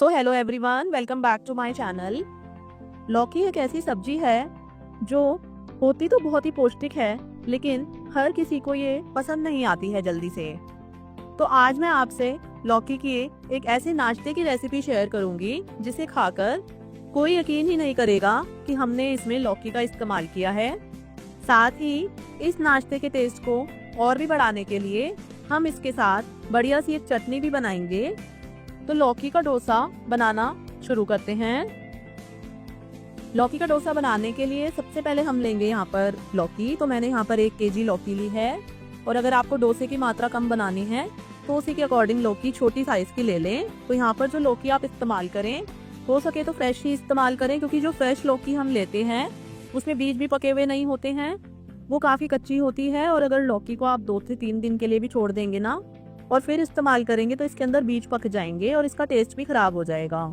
So hello everyone, welcome back to my channel. लौकी एक ऐसी सब्जी है जो होती तो बहुत ही पौष्टिक है, लेकिन हर किसी को ये पसंद नहीं आती है जल्दी से। तो आज मैं आपसे लौकी की एक ऐसे नाश्ते की रेसिपी शेयर करूंगी जिसे खाकर कोई यकीन ही नहीं करेगा कि हमने इसमें लौकी का इस्तेमाल किया है। साथ ही इस नाश्ते के टेस्ट को और भी बढ़ाने के लिए हम इसके साथ बढ़िया सी एक चटनी भी बनाएंगे। तो लौकी का डोसा बनाना शुरू करते हैं। लौकी का डोसा बनाने के लिए सबसे पहले हम लेंगे यहाँ पर लौकी। तो मैंने यहाँ पर 1 केजी लौकी ली है, और अगर आपको डोसे की मात्रा कम बनानी है तो उसी के अकॉर्डिंग लौकी छोटी साइज की ले लें। तो यहाँ पर जो लौकी आप इस्तेमाल करें, हो सके तो फ्रेश ही इस्तेमाल करें, क्योंकि जो फ्रेश लौकी हम लेते हैं उसमें बीज भी पके हुए नहीं होते हैं, वो काफ़ी कच्ची होती है। और अगर लौकी को आप 2 से 3 दिन के लिए भी छोड़ देंगे ना और फिर इस्तेमाल करेंगे तो इसके अंदर बीज पक जाएंगे और इसका टेस्ट भी खराब हो जाएगा।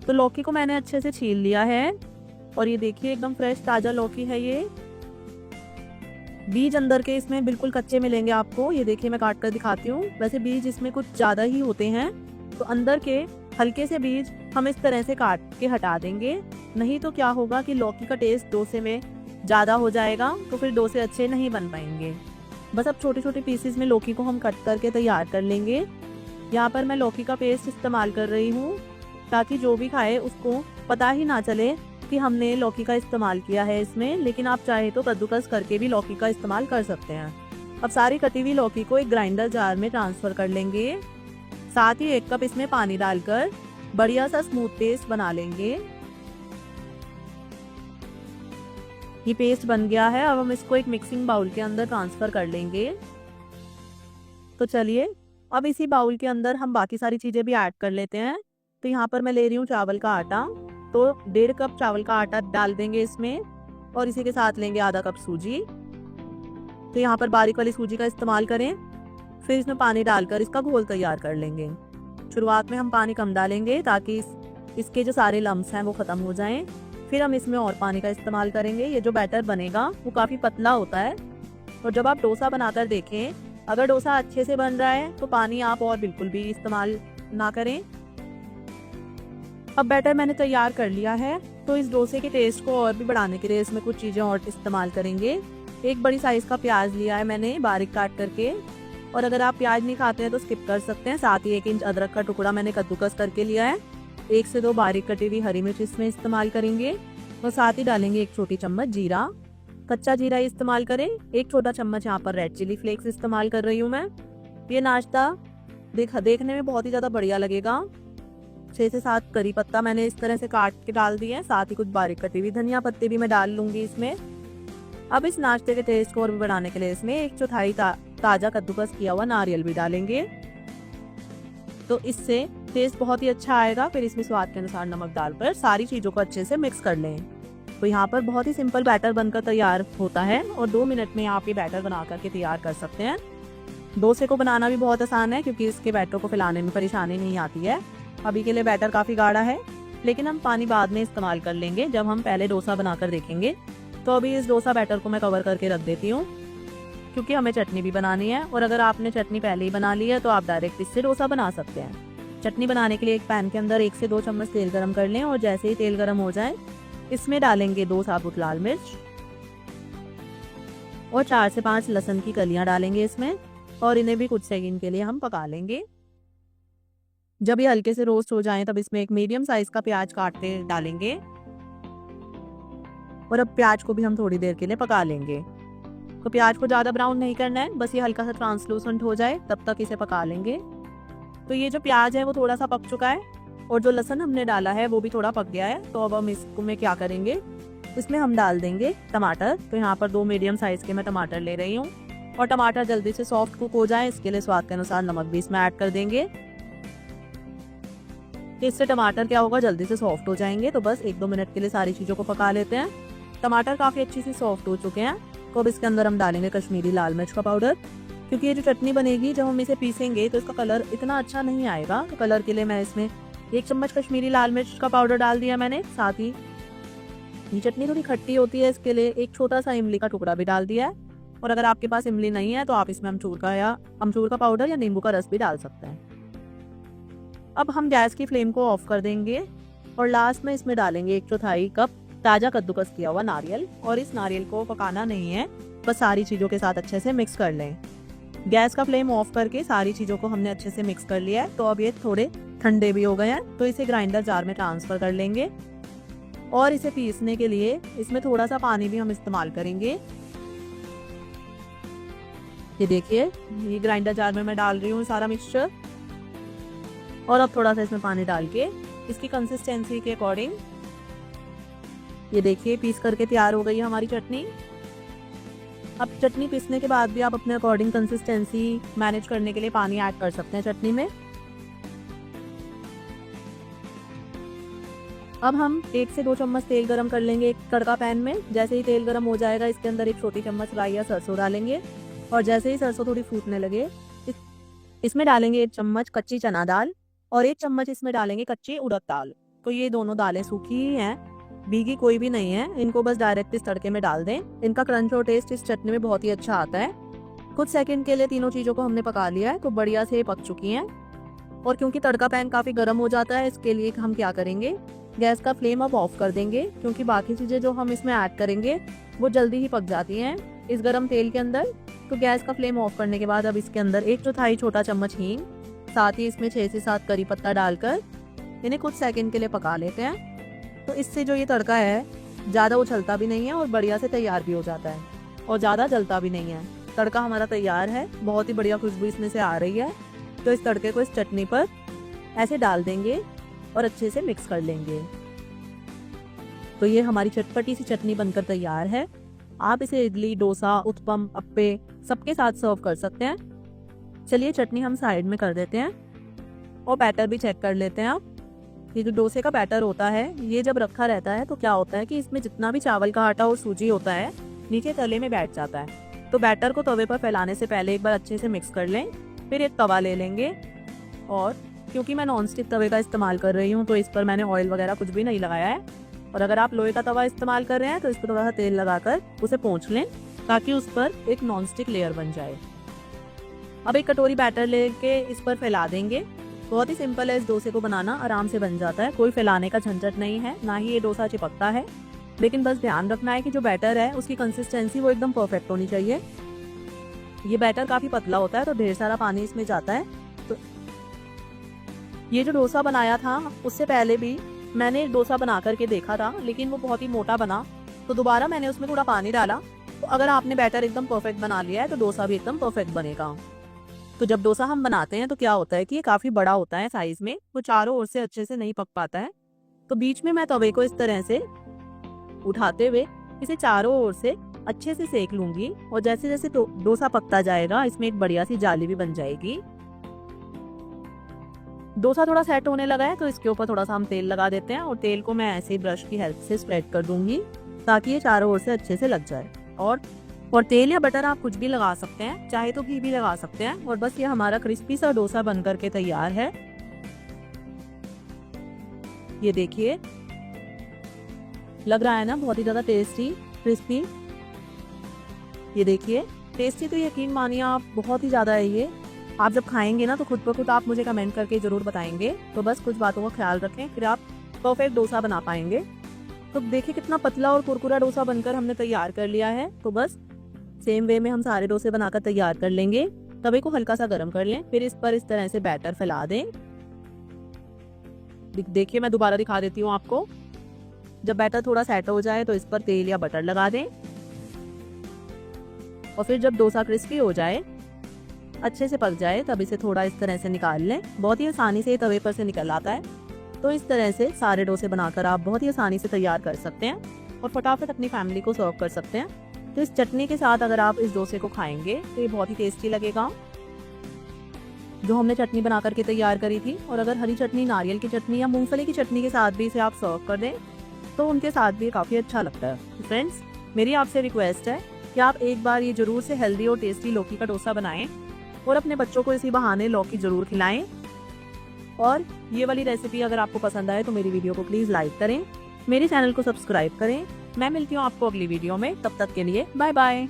तो लौकी को मैंने अच्छे से छील लिया है, और ये देखिए एकदम फ्रेश ताज़ा लौकी है। ये बीज अंदर के इसमें बिल्कुल कच्चे मिलेंगे आपको। ये देखिए मैं काट कर दिखाती हूँ। वैसे बीज इसमें कुछ ज़्यादा ही होते हैं, तो अंदर के हल्के से बीज हम इस तरह से काट के हटा देंगे। नहीं तो क्या होगा कि लौकी का टेस्ट डोसे में ज़्यादा हो जाएगा, तो फिर डोसे अच्छे नहीं बन पाएंगे। बस अब छोटे छोटे पीसेस में लौकी को हम कट करके तैयार कर लेंगे। यहाँ पर मैं लौकी का पेस्ट इस्तेमाल कर रही हूँ, ताकि जो भी खाए उसको पता ही ना चले कि हमने लौकी का इस्तेमाल किया है इसमें। लेकिन आप चाहे तो कद्दूकस करके भी लौकी का इस्तेमाल कर सकते हैं। अब सारी कटी हुई लौकी को एक ग्राइंडर जार में ट्रांसफ़र कर लेंगे। साथ ही 1 कप इसमें पानी डालकर बढ़िया सा स्मूथ पेस्ट बना लेंगे। ये पेस्ट बन गया है। अब हम इसको एक मिक्सिंग बाउल के अंदर ट्रांसफ़र कर लेंगे। तो चलिए अब इसी बाउल के अंदर हम बाकी सारी चीज़ें भी ऐड कर लेते हैं। तो यहाँ पर मैं ले रही हूँ चावल का आटा। तो 1.5 कप चावल का आटा डाल देंगे इसमें, और इसी के साथ लेंगे आधा कप सूजी। तो यहाँ पर बारीक वाली सूजी का इस्तेमाल करें। फिर इसमें पानी डालकर इसका घोल तैयार कर लेंगे। शुरुआत में हम पानी कम डालेंगे ताकि इसके जो सारे लम्स हैं वो ख़त्म हो जाएं। फिर हम इसमें और पानी का इस्तेमाल करेंगे। ये जो बैटर बनेगा वो काफ़ी पतला होता है, और जब आप डोसा बनाकर देखें, अगर डोसा अच्छे से बन रहा है तो पानी आप और बिल्कुल भी इस्तेमाल ना करें। अब बैटर मैंने तैयार कर लिया है। तो इस डोसे के टेस्ट को और भी बढ़ाने के लिए इसमें कुछ चीज़ें और इस्तेमाल करेंगे। 1 बड़ी साइज़ का प्याज लिया है मैंने बारीक काट करके, और अगर आप प्याज नहीं खाते हैं तो स्किप कर सकते हैं। साथ ही 1 इंच अदरक का टुकड़ा मैंने कद्दूकस करके लिया है। 1 से 2 बारीक कटी हुई हरी मिर्च इसमें इस्तेमाल करेंगे, और साथ ही डालेंगे 1 छोटी चम्मच जीरा। कच्चा जीरा इस्तेमाल करें। 1 छोटा चम्मच यहाँ पर रेड चिली फ्लेक्स इस्तेमाल कर रही हूँ मैं। ये नाश्ता देखने में बहुत ही ज़्यादा बढ़िया लगेगा। 6 से 7 करी पत्ता मैंने इस तरह से काट के डाल दिए हैं। साथ ही कुछ बारीक कटी हुई धनिया पत्ते भी मैं डाल लूँगी इसमें। अब इस नाश्ते के टेस्ट को और भी बढ़ाने के लिए इसमें 1/4 ताज़ा कद्दूकस किया हुआ नारियल भी डालेंगे। तो इससे टेस्ट बहुत ही अच्छा आएगा। फिर इसमें स्वाद के अनुसार नमक डालकर सारी चीज़ों को अच्छे से मिक्स कर लें। तो यहाँ पर बहुत ही सिंपल बैटर बनकर तैयार होता है, और 2 मिनट में आप ये बैटर बना करके तैयार कर सकते हैं। डोसे को बनाना भी बहुत आसान है, क्योंकि इसके बैटर को फैलाने में परेशानी नहीं आती है। अभी के लिए बैटर काफ़ी गाढ़ा है, लेकिन हम पानी बाद में इस्तेमाल कर लेंगे जब हम पहले डोसा बनाकर देखेंगे। तो अभी इस डोसा बैटर को मैं कवर करके रख देती हूँ, क्योंकि हमें चटनी भी बनानी है। और अगर आपने चटनी पहले ही बना ली है तो आप डायरेक्ट इससे डोसा बना सकते हैं। चटनी बनाने के लिए एक पैन के अंदर 1 से 2 चम्मच तेल गरम कर लें, और जैसे ही तेल गरम हो जाए इसमें डालेंगे 2 साबुत लाल मिर्च और 4 से 5 लहसुन की कलियां डालेंगे इसमें, और इन्हें भी कुछ सेकंड के लिए हम पका लेंगे। जब ये हल्के से रोस्ट हो जाएं तब इसमें एक मीडियम साइज का प्याज काट के डालेंगे, और अब प्याज को भी हम थोड़ी देर के लिए पका लेंगे। तो प्याज को ज़्यादा ब्राउन नहीं करना है, बस ये हल्का सा ट्रांसलूसेंट हो जाए तब तक इसे पका लेंगे। तो ये जो प्याज है वो थोड़ा सा पक चुका है, और जो लहसुन हमने डाला है वो भी थोड़ा पक गया है। तो अब हम इसको में क्या करेंगे, इसमें हम डाल देंगे टमाटर। तो यहाँ पर 2 मीडियम साइज के मैं टमाटर ले रही हूँ, और टमाटर जल्दी से सॉफ्ट कुक हो जाए इसके लिए स्वाद के अनुसार नमक भी इसमें ऐड कर देंगे। इससे टमाटर क्या होगा, जल्दी से सॉफ्ट हो जाएंगे। तो बस 1-2 मिनट के लिए सारी चीज़ों को पका लेते हैं। टमाटर काफ़ी अच्छी सी सॉफ्ट हो चुके हैं। तो अब इसके अंदर हम डालेंगे कश्मीरी लाल मिर्च का पाउडर, क्योंकि ये जो चटनी बनेगी जब हम इसे पीसेंगे तो इसका कलर इतना अच्छा नहीं आएगा। तो कलर के लिए मैं इसमें 1 चम्मच कश्मीरी लाल मिर्च का पाउडर डाल दिया मैंने। साथ ही ये चटनी थोड़ी खट्टी होती है, इसके लिए 1 छोटा सा इमली का टुकड़ा भी डाल दिया है। और अगर आपके पास इमली नहीं है तो आप इसमें अमचूर का पाउडर या नींबू का रस भी डाल सकते हैं। अब हम गैस की फ्लेम को ऑफ कर देंगे और लास्ट में इसमें डालेंगे 1/4 कप ताज़ा कद्दूकस किया हुआ नारियल। और इस नारियल को पकाना नहीं है, बस सारी चीज़ों के साथ अच्छे से मिक्स कर लें। गैस का फ्लेम ऑफ करके सारी चीज़ों को हमने अच्छे से मिक्स कर लिया है। तो अब ये थोड़े ठंडे भी हो गए हैं, तो इसे ग्राइंडर जार में ट्रांसफ़र कर लेंगे। और इसे पीसने के लिए इसमें थोड़ा सा पानी भी हम इस्तेमाल करेंगे। ये देखिए, ये ग्राइंडर जार में मैं डाल रही हूँ सारा मिक्सचर। और अब थोड़ा सा इसमें पानी डाल के इसकी कंसिस्टेंसी के अकॉर्डिंग ये देखिए पीस करके तैयार हो गई है हमारी चटनी। अब चटनी पीसने के बाद भी आप अपने अकॉर्डिंग कंसिस्टेंसी मैनेज करने के लिए पानी ऐड कर सकते हैं चटनी में। अब हम 1 से 2 चम्मच तेल गरम कर लेंगे एक तड़का पैन में। जैसे ही तेल गरम हो जाएगा, इसके अंदर 1 छोटी चम्मच राई या सरसों डालेंगे। और जैसे ही सरसों थोड़ी फूटने लगे, इसमें डालेंगे 1 चम्मच कच्ची चना दाल और 1 चम्मच इसमें डालेंगे कच्ची उड़द दाल। तो ये दोनों दालें सूखी ही हैं, भीगी कोई भी नहीं है। इनको बस डायरेक्ट इस तड़के में डाल दें। इनका क्रंच और टेस्ट इस चटनी में बहुत ही अच्छा आता है। कुछ सेकंड के लिए तीनों चीज़ों को हमने पका लिया है, तो बढ़िया से पक चुकी हैं। और क्योंकि तड़का पैन काफ़ी गर्म हो जाता है, इसके लिए हम क्या करेंगे, गैस का फ्लेम अब ऑफ कर देंगे, क्योंकि बाकी चीज़ें जो हम इसमें ऐड करेंगे वो जल्दी ही पक जाती हैं इस गर्म तेल के अंदर। तो गैस का फ्लेम ऑफ करने के बाद अब इसके अंदर 1/4 छोटा चम्मच हींग, साथ ही इसमें 6 से 7 करी पत्ता डालकर इन्हें कुछ सेकंड के लिए पका लेते हैं। तो इससे जो ये तड़का है ज़्यादा उछलता भी नहीं है और बढ़िया से तैयार भी हो जाता है और ज़्यादा जलता भी नहीं है। तड़का हमारा तैयार है, बहुत ही बढ़िया खुशबू इसमें से आ रही है। तो इस तड़के को इस चटनी पर ऐसे डाल देंगे और अच्छे से मिक्स कर लेंगे। तो ये हमारी चटपटी सी चटनी बनकर तैयार है। आप इसे इडली, डोसा, उत्पम, अप्पे सबके साथ सर्व कर सकते हैं। चलिए चटनी हम साइड में कर देते हैं और बैटर भी चेक कर लेते हैं। आप ये जो डोसे का बैटर होता है, ये जब रखा रहता है तो क्या होता है कि इसमें जितना भी चावल का आटा और सूजी होता है नीचे तले में बैठ जाता है। तो बैटर को तवे पर फैलाने से पहले एक बार अच्छे से मिक्स कर लें। फिर एक तवा ले लेंगे और क्योंकि मैं नॉन स्टिक तवे का इस्तेमाल कर रही हूँ, तो इस पर मैंने ऑयल वगैरह कुछ भी नहीं लगाया है। और अगर आप लोहे का तवा इस्तेमाल कर रहे हैं तो इस पर थोड़ा सा तेल लगाकर उसे पोंछ लें, ताकि उस पर एक नॉन स्टिक लेयर बन जाए। अब एक कटोरी बैटर लेके इस पर फैला देंगे। बहुत ही सिंपल है इस डोसे को बनाना, आराम से बन जाता है, कोई फैलाने का झंझट नहीं है, ना ही ये डोसा चिपकता है। लेकिन बस ध्यान रखना है कि जो बैटर है उसकी कंसिस्टेंसी वो एकदम परफेक्ट होनी चाहिए। ये बैटर काफ़ी पतला होता है तो ढेर सारा पानी इसमें जाता है। तो ये जो डोसा बनाया था उससे पहले भी मैंने डोसा बना करके देखा था, लेकिन वो बहुत ही मोटा बना, तो दोबारा मैंने उसमें थोड़ा पानी डाला। तो अगर आपने बैटर एकदम परफेक्ट बना लिया है तो डोसा भी एकदम परफेक्ट बनेगा। तो जब डोसा हम बनाते हैं तो क्या होता है कि ये काफ़ी बड़ा होता है साइज में, वो चारों ओर से अच्छे से नहीं पक पाता है। तो बीच में मैं तवे को इस तरह से उठाते हुए इसे चारों ओर से अच्छे से सेक लूंगी। और जैसे जैसे डोसा पकता जाएगा, इसमें एक बढ़िया सी जाली भी बन जाएगी। डोसा थोड़ा सेट होने लगा है तो इसके ऊपर थोड़ा सा हम तेल लगा देते हैं और तेल को मैं ऐसे ही ब्रश की हेल्प से स्प्रेड कर दूंगी, ताकि ये चारों ओर से अच्छे से लग जाए। और तेल या बटर आप कुछ भी लगा सकते हैं, चाहे तो घी भी लगा सकते हैं। और बस ये हमारा क्रिस्पी सा डोसा बनकर के तैयार है। ये देखिए, लग रहा है ना बहुत ही ज्यादा टेस्टी, क्रिस्पी। ये देखिए, टेस्टी तो यकीन मानिए आप बहुत ही ज्यादा है ये। आप जब खाएंगे ना तो खुद ब खुद आप मुझे कमेंट करके जरूर बताएंगे। तो बस कुछ बातों का ख्याल रखें, फिर आप परफेक्ट डोसा बना पाएंगे। तो देखिए कितना पतला और कुरकुरा डोसा बनकर हमने तैयार कर लिया है। तो बस सेम वे में हम सारे डोसे बनाकर तैयार कर लेंगे। तवे को हल्का सा गर्म कर लें, फिर इस पर इस तरह से बैटर फैला दें। देखिए मैं दोबारा दिखा देती हूँ आपको। जब बैटर थोड़ा सेट हो जाए तो इस पर तेल या बटर लगा दें। और फिर जब डोसा क्रिस्पी हो जाए, अच्छे से पक जाए, तब इसे थोड़ा इस तरह से निकाल लें। बहुत ही आसानी से तवे पर से निकल आता है। तो इस तरह से सारे डोसे बनाकर आप बहुत ही आसानी से तैयार कर सकते हैं और फटाफट अपनी फैमिली को सर्व कर सकते हैं। तो इस चटनी के साथ अगर आप इस डोसे को खाएंगे तो ये बहुत ही टेस्टी लगेगा, जो हमने चटनी बना करके तैयार करी थी। और अगर हरी चटनी, नारियल की चटनी या मूंगफली की चटनी के साथ भी इसे आप सर्व कर दें तो उनके साथ भी काफ़ी अच्छा लगता है। फ्रेंड्स, मेरी आपसे रिक्वेस्ट है कि आप एक बार ये जरूर से हेल्दी और टेस्टी लौकी का डोसा बनाएं और अपने बच्चों को इसी बहाने लौकी जरूर खिलाएं। और ये वाली रेसिपी अगर आपको पसंद आए तो मेरी वीडियो को प्लीज़ लाइक करें, मेरे चैनल को सब्सक्राइब करें। मैं मिलती हूँ आपको अगली वीडियो में, तब तक के लिए बाय बाय।